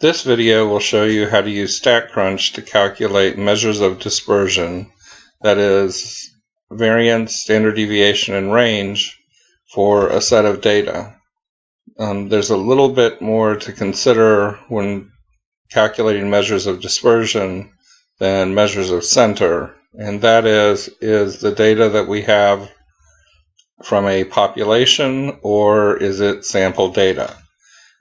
This video will show you how to use StatCrunch to calculate measures of dispersion, that is, variance, standard deviation, and range for a set of data. There's a little bit more to consider when calculating measures of dispersion than measures of center, and that is the data that we have from a population, or is it sample data?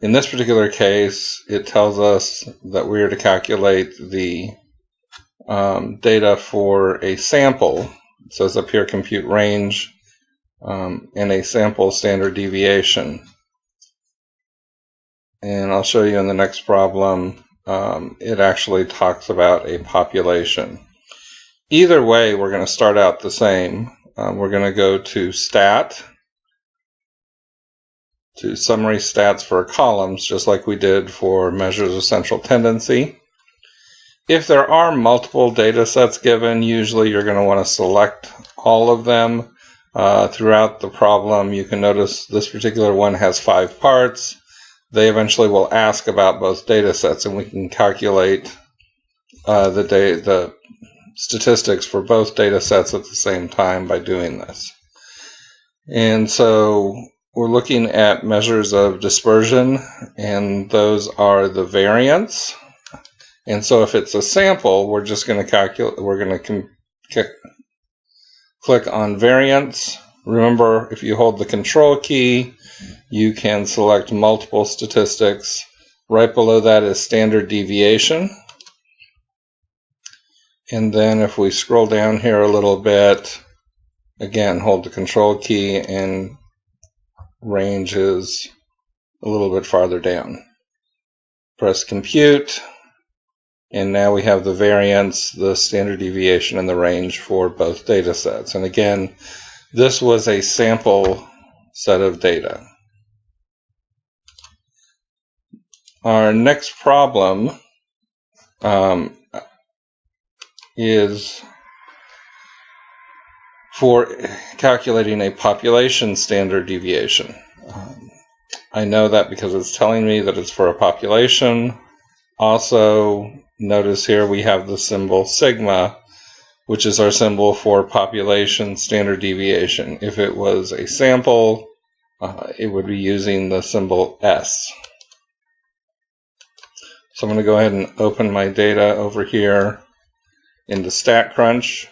In this particular case, it tells us that we are to calculate the data for a sample. It says up here compute range and a sample standard deviation. And I'll show you in the next problem, it actually talks about a population. Either way, we're going to start out the same. We're going to go to Stat, to Summary Stats for columns, just like we did for measures of central tendency. If there are multiple data sets given, usually you're going to want to select all of them. Throughout the problem, you can notice this particular one has 5 parts. They eventually will ask about both data sets, and we can calculate the statistics for both data sets at the same time by doing this. And so we're looking at measures of dispersion, and those are the variance. And so if it's a sample, we're just going to calculate, we're going to click on variance. Remember, if you hold the control key, you can select multiple statistics. Right below that is standard deviation. And then if we scroll down here a little bit, again, hold the control key, and range is a little bit farther down. Press compute, and now we have the variance, the standard deviation, and the range for both data sets. And again, this was a sample set of data. Our next problem is for calculating a population standard deviation. I know that because it's telling me that it's for a population. Also, notice here we have the symbol sigma, which is our symbol for population standard deviation. If it was a sample, it would be using the symbol S. So I'm going to go ahead and open my data over here into StatCrunch.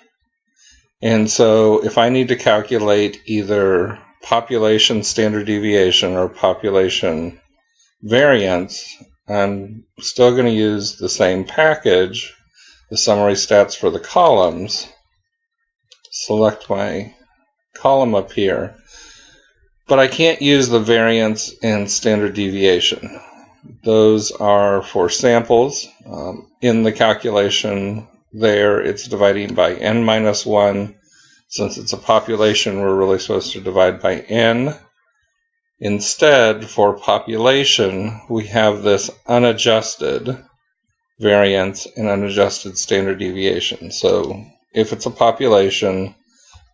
And so if I need to calculate either population standard deviation or population variance, I'm still going to use the same package, the summary stats for the columns. Select my column up here. But I can't use the variance and standard deviation. Those are for samples. In the calculation there, it's dividing by n-1. Since it's a population, we're really supposed to divide by n. Instead, for population, we have this unadjusted variance and unadjusted standard deviation. So if it's a population,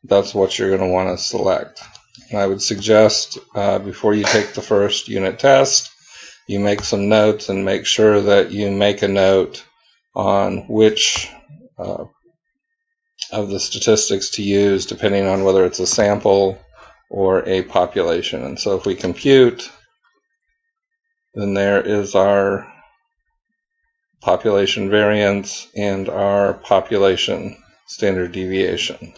that's what you're going to want to select. And I would suggest before you take the first unit test, you make some notes and make sure that you make a note on which of the statistics to use, depending on whether it's a sample or a population. And so if we compute, then there is our population variance and our population standard deviation.